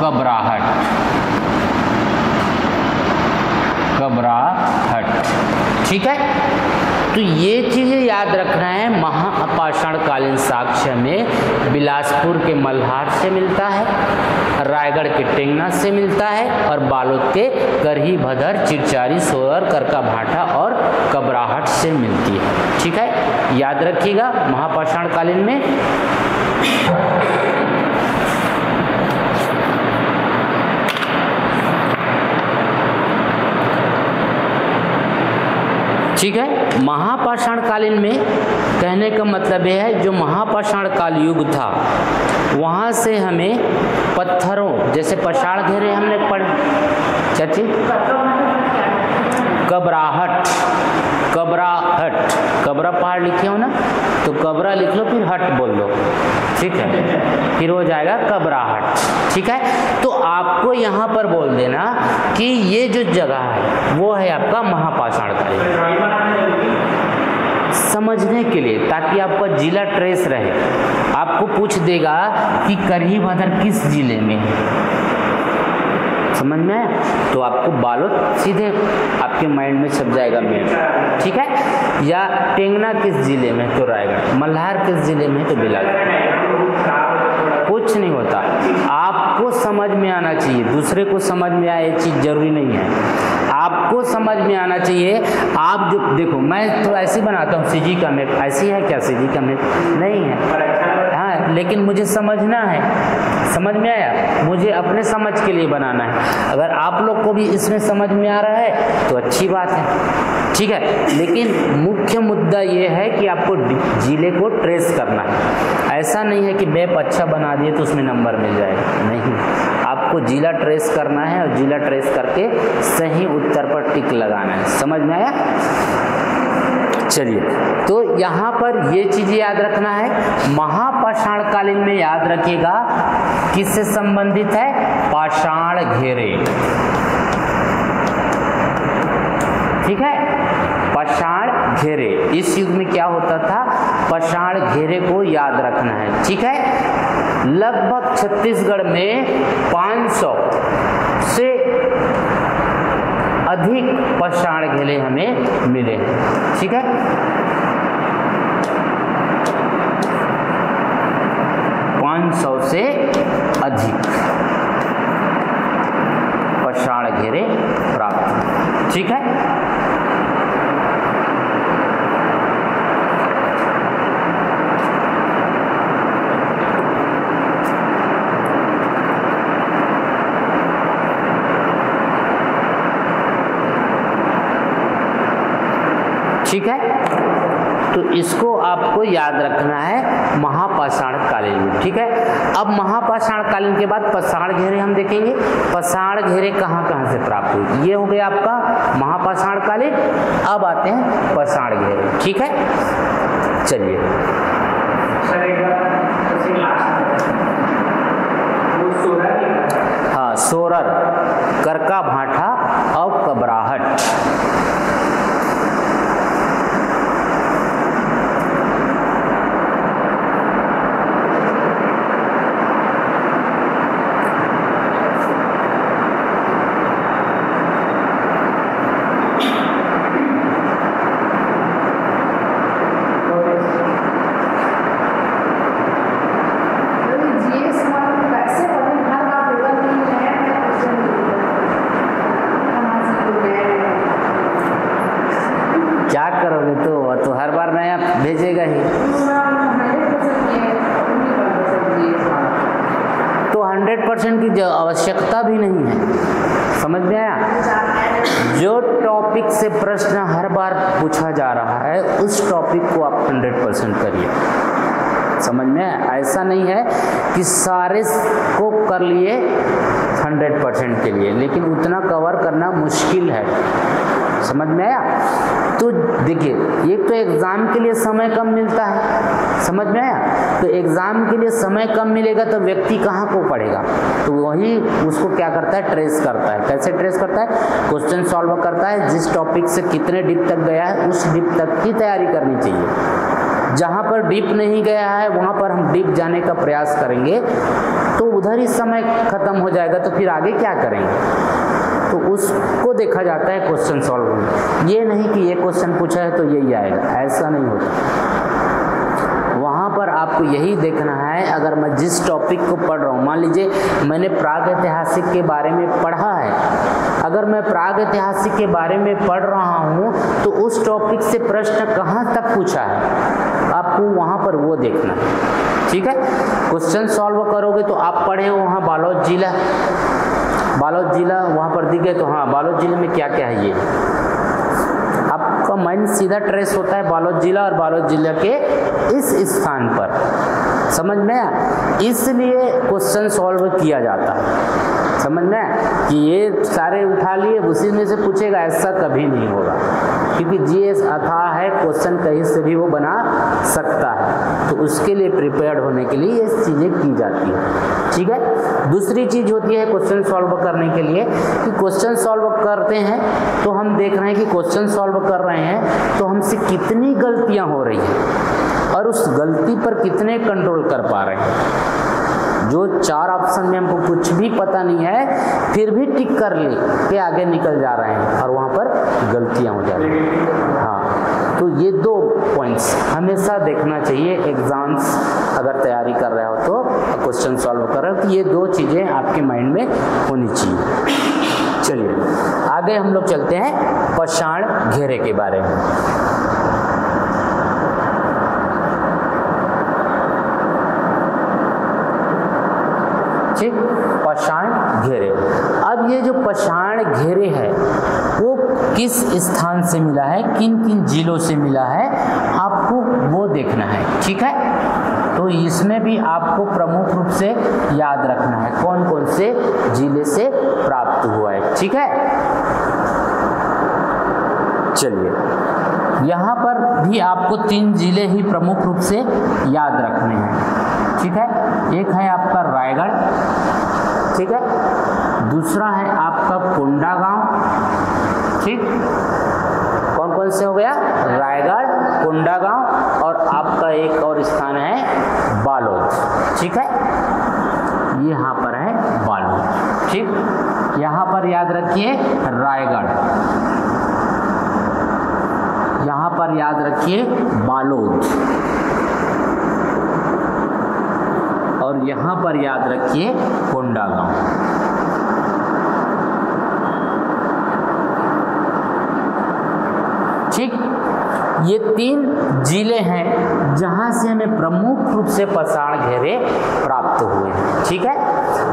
घबराहट, घबराहट। ठीक है, तो ये चीज़ें याद रखना है। महापाषाणकालीन साक्ष्य में बिलासपुर के मल्हार से मिलता है, रायगढ़ के टेंगना से मिलता है और बालोद के करही, भदर, चिरचारी, सोरर, करका भाटा और कबराहट से मिलती है। ठीक है, याद रखिएगा महापाषाणकालीन में। ठीक है, महापाषाणकालीन में कहने का मतलब यह है जो महापाषाण काल युग था वहाँ से हमें पत्थरों जैसे पाषाण घेरे हमने पढ़े, चाची कबराहट, कबराहट, कबरा पहाड़ लिखे हो ना तो कबरा लिख लो फिर हट बोल लो। ठीक है, फिर हो जाएगा कबराहट। ठीक है, तो आपको यहाँ पर बोल देना कि ये जो जगह है वो है आपका महापाषाणकालीन, समझने के लिए, ताकि आपका जिला ट्रेस रहे। आपको पूछ देगा कि करही भदर किस जिले में है, समझ में आया, तो आपको बालोद सीधे आपके माइंड में छप जाएगा मैप। ठीक है, या टेंगना किस जिले में तो रायगढ़, मल्हार किस जिले में तो बिलासपुर। कुछ नहीं होता, आपको समझ में आना चाहिए, दूसरे को समझ में आए ये चीज़ जरूरी नहीं है, आपको समझ में आना चाहिए। आप जो देखो, मैं तो ऐसे बनाता हूँ सीजी का मैप, ऐसी है क्या सीजी का मैप? नहीं है, हाँ, लेकिन मुझे समझना है, समझ में आया, मुझे अपने समझ के लिए बनाना है। अगर आप लोग को भी इसमें समझ में आ रहा है तो अच्छी बात है। ठीक है, लेकिन मुख्य मुद्दा ये है कि आपको जिले को ट्रेस करना है। ऐसा नहीं है कि मैप अच्छा बना दिए तो उसमें नंबर मिल जाएगा, नहीं, आपको जिला ट्रेस करना है और जिला ट्रेस करके सही उत्तर पर टिक लगाना है। समझ में आया? चलिए, तो यहाँ पर ये चीज़ें याद रखना है। महापाषाणकालीन में याद रखिएगा किससे संबंधित है? पाषाण घेरे। ठीक है, पाषाण घेरे। इस युग में क्या होता था? पाषाण घेरे को याद रखना है। ठीक है, लगभग छत्तीसगढ़ में 500 से अधिक पाषाण घेरे हमें मिले हैं। ठीक है, से अधिक पाषाण घेरे प्राप्त। ठीक है, ठीक है, तो इसको आपको याद रखना है महापाषाण कालीन में। ठीक है, अब महापाषाण कालीन के बाद पाषाण घेरे हम देखेंगे। पाषाण घेरे कहाँ कहाँ से प्राप्त हुई, ये हो गया आपका महापाषाण कालीन। अब आते हैं पाषाण घेरे। ठीक है, चलिए, हाँ, सोरर, करका भाटा और कबराहट। तो हर बार नया भेजेगा ही, तो 100% की आवश्यकता भी नहीं है। समझ में आया? जो टॉपिक से प्रश्न हर बार पूछा जा रहा है उस टॉपिक को आप 100% करिए। समझ में आया? ऐसा नहीं है कि सारे को कर लिए 100% के लिए, लेकिन उतना कवर करना मुश्किल है। समझ में आया? तो देखिए, एक तो एग्ज़ाम के लिए समय कम मिलता है। समझ में आया? तो एग्ज़ाम के लिए समय कम मिलेगा तो व्यक्ति कहाँ को पढ़ेगा? तो वही उसको क्या करता है, ट्रेस करता है। कैसे ट्रेस करता है? क्वेश्चन सॉल्व करता है, जिस टॉपिक से कितने डीप तक गया है उस डीप तक की तैयारी करनी चाहिए। जहाँ पर डीप नहीं गया है वहाँ पर हम डीप जाने का प्रयास करेंगे तो उधर ही समय खत्म हो जाएगा, तो फिर आगे क्या करेंगे। तो उसको देखा जाता है क्वेश्चन सॉल्व में। ये नहीं कि ये क्वेश्चन पूछा है तो यही आएगा, ऐसा नहीं होता। वहाँ पर आपको यही देखना है, अगर मैं जिस टॉपिक को पढ़ रहा हूँ, मान लीजिए मैंने प्रागैतिहासिक के बारे में पढ़ा है, अगर मैं प्रागैतिहासिक के बारे में पढ़ रहा हूँ तो उस टॉपिक से प्रश्न कहाँ तक पूछा है आपको वहाँ पर वो देखना है, ठीक है। क्वेश्चन सॉल्व करोगे तो आप पढ़े हो वहाँ बालोद जिला, बालोद जिला वहाँ पर दिखे तो हाँ बालोद जिले में क्या क्या है, ये आपका माइंड सीधा ट्रेस होता है बालोद जिला और बालोद जिला के इस स्थान पर, समझ में आया। इसलिए क्वेश्चन सॉल्व किया जाता है, समझ में आया कि ये सारे उठा लिए उसी में से पूछेगा, ऐसा कभी नहीं होगा, क्योंकि जीएस अथाह है, क्वेश्चन कहीं से भी वो बना सकता है। तो उसके लिए प्रिपेयर्ड होने के लिए ये चीज़ें की जाती है, ठीक है। दूसरी चीज़ होती है क्वेश्चन सॉल्व करने के लिए कि क्वेश्चन सॉल्व करते हैं तो हम देख रहे हैं कि क्वेश्चन सॉल्व कर रहे हैं तो हमसे कितनी गलतियां हो रही हैं और उस गलती पर कितने कंट्रोल कर पा रहे हैं। जो 4 ऑप्शन में हमको कुछ भी पता नहीं है फिर भी टिक कर ले के आगे निकल जा रहे हैं और वहाँ पर गलतियाँ हो जा रही हैं। हाँ, तो ये 2 पॉइंट्स हमेशा देखना चाहिए एग्जाम्स अगर तैयारी कर रहे हो तो, क्वेश्चन सॉल्व कर रहे हो, तो ये 2 चीज़ें आपके माइंड में होनी चाहिए। चलिए आगे हम लोग चलते हैं पाषाण घेरे के बारे में। ठीक, पाषाण घेरे। अब ये जो पाषाण घेरे है वो किस स्थान से मिला है, किन किन जिलों से मिला है, आपको वो देखना है, ठीक है। तो इसमें भी आपको प्रमुख रूप से याद रखना है कौन कौन से जिले से प्राप्त हुआ है, ठीक है। चलिए यहाँ पर भी आपको 3 जिले ही प्रमुख रूप से याद रखने हैं, ठीक है। एक है आपका रायगढ़, ठीक है, दूसरा है आपका कोंडागांव, ठीक, कौन कौन से हो गया, रायगढ़, कोंडागांव और आपका एक और स्थान है बालोद, ठीक है। ये यहाँ पर है बालोद, ठीक। यहाँ पर याद रखिए रायगढ़, यहाँ पर याद रखिए बालोद और यहाँ पर याद रखिए कोंडागांव, ठीक। ये 3 जिले हैं जहाँ से हमें प्रमुख रूप से पाषाण घेरे प्राप्त हुए हैं, ठीक है।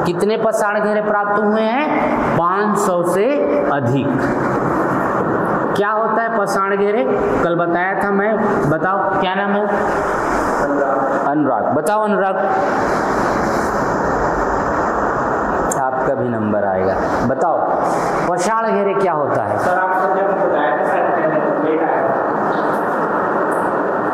कितने पाषाण घेरे प्राप्त हुए हैं, 500 से अधिक। क्या होता है पाषाण घेरे, कल बताया था मैं, बताओ क्या नाम है, अनुराग, बताओ अनुराग, आपका भी नंबर आएगा, बताओ पाषाण घेरे क्या होता है। सर आपको जब बताया था सर लेट आया,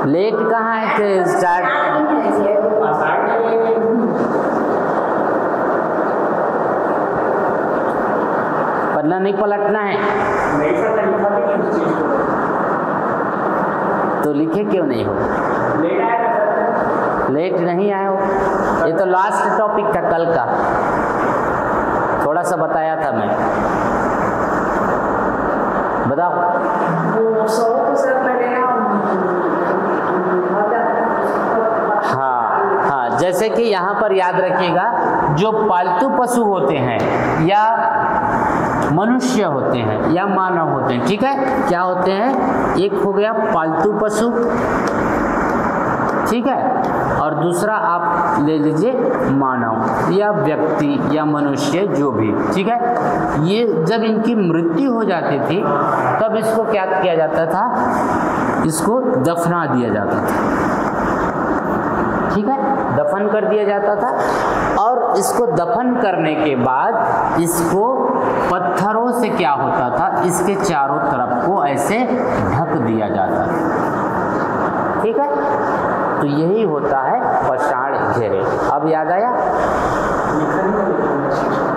लेट कहाँ है कि स्टार्ट, पढ़ना नहीं पलटना है, नहीं सर लिखा भी नहीं उस चीज को, तो लिखे क्यों नहीं हो, लेट आया था सर, लेट नहीं आए हो, ये तो लास्ट टॉपिक था कल का, थोड़ा सा बताया था मैं, बताओ। वो सौ को सर मैंने हाँ, जैसे कि यहाँ पर याद रखिएगा जो पालतू पशु होते हैं या मनुष्य होते हैं या मानव होते हैं, ठीक है, क्या होते हैं, एक हो गया पालतू पशु, ठीक है, और दूसरा आप ले लीजिए मानव या व्यक्ति या मनुष्य जो भी, ठीक है। ये जब इनकी मृत्यु हो जाती थी तब इसको क्या किया जाता था, इसको दफना दिया जाता था, ठीक है, दफन कर दिया जाता था। और इसको दफन करने के बाद इसको पत्थरों से क्या होता था, इसके चारों तरफ को ऐसे ढक दिया जाता था, ठीक है। तो यही होता है पाषाण घेरे। अब याद आया,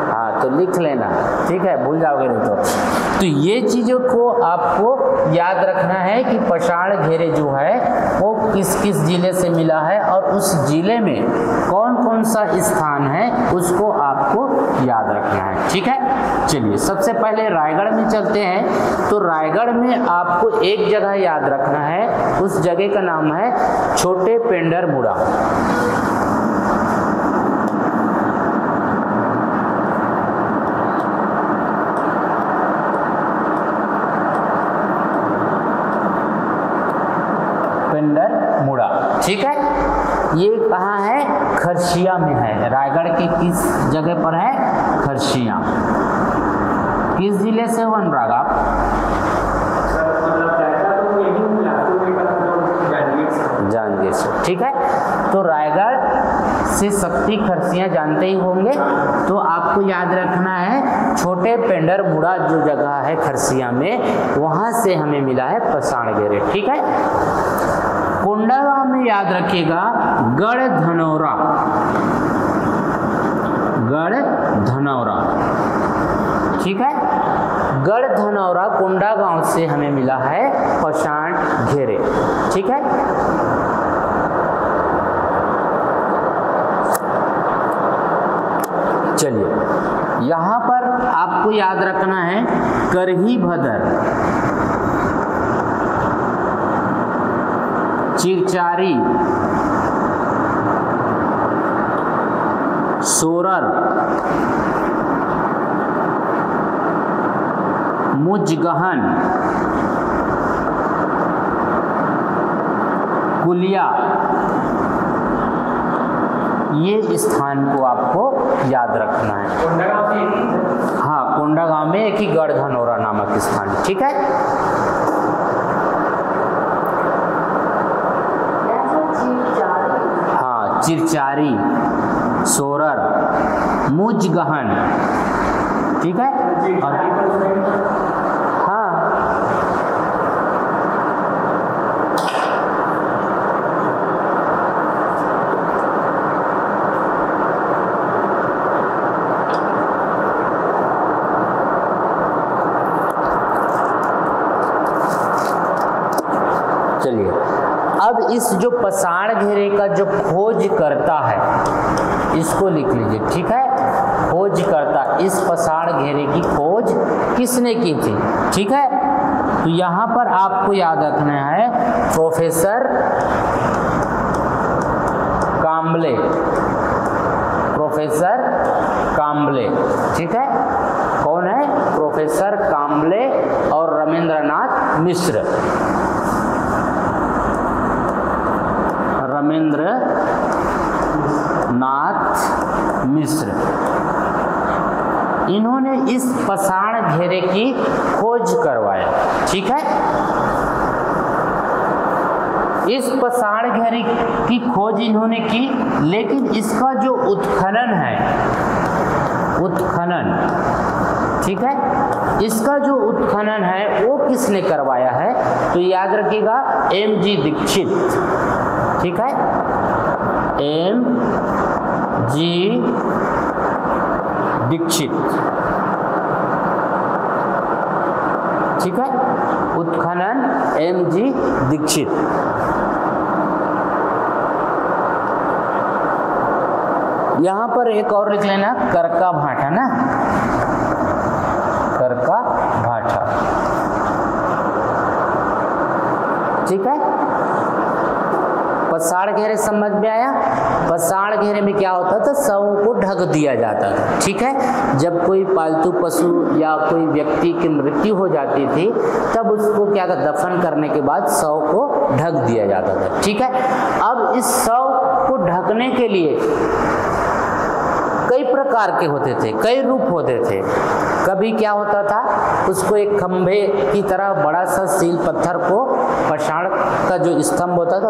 हाँ तो लिख लेना, ठीक है, भूल जाओगे नहीं तो ये चीज़ों को आपको याद रखना है कि पाषाण घेरे जो है वो किस किस जिले से मिला है और उस जिले में कौन कौन सा स्थान है उसको आपको याद रखना है। ठीक है, चलिए सबसे पहले रायगढ़ में चलते हैं। तो रायगढ़ में आपको एक जगह याद रखना है, उस जगह का नाम है छोटे पेंडर मुड़ा। मुड़ा, ठीक है। ये कहाँ है? खरसिया में है। रायगढ़ के किस जगह पर है? खरसिया। किस जिले से हो अनुराग आप? जांजगीर से, ठीक है। तो रायगढ़ से शक्ति खरसिया जानते ही होंगे, तो आपको याद रखना है छोटे पेंडर मुड़ा जो जगह है खरसिया में, वहां से हमें मिला है पसाण घेरे। ठीक है। कोंडागांव में याद रखिएगा गढ़ धनौरा। गढ़ धनौरा, ठीक है। गढ़ धनौरा कोंडागांव से हमें मिला है पसाण घेरे। ठीक है। चलिए यहां पर आपको याद रखना है करही भदर, चिरचारी, सोरर, मुजगहन, कुलिया, ये स्थान को आपको याद रखना है। हाँ, कोंडागांव में एक ही गढ़ धनौरा नामक स्थान। ठीक है। हाँ, चिरचारी, सोरर, मुजगहन, ठीक है। हाँ, चलिए अब इस जो पसाण घेरे का जो खोज करता है इसको लिख लीजिए। ठीक है। खोज करता, इस पसाण घेरे की खोज किसने की थी? ठीक है। तो यहां पर आपको याद रखना है प्रोफेसर काम्बले। प्रोफेसर काम्बले, ठीक है। कौन है? प्रोफेसर काम्बले और रमेंद्रनाथ मिश्र। रमेंद्र नाथ मिश्र, इन्होंने इस पसाण घेरे की खोज करवाया। ठीक है। इस पसाण घेरे की खोज इन्होंने की, लेकिन इसका जो उत्खनन है, उत्खनन, ठीक है, इसका जो उत्खनन है वो किसने करवाया है? तो याद रखिएगा M.G. दीक्षित। ठीक है। M.G. दीक्षित, ठीक है। उत्खनन M.G. दीक्षित। यहां पर एक और लिख लेना करका भाटा ना, करका भाटा। ठीक है। पसाण घेरे समझ में आया? पसाण घेरे में क्या होता था? शवों को ढक दिया जाता था। ठीक है। जब कोई पालतू पशु या कोई व्यक्ति की मृत्यु हो जाती थी तब उसको क्या था, दफन करने के बाद शव को ढक दिया जाता था। ठीक है। अब इस शव को ढकने के लिए कई प्रकार के होते थे, कई रूप होते थे। कभी क्या होता था, उसको एक खंभे की तरह बड़ा सा सील पत्थर को, पसाण का जो स्तंभ होता था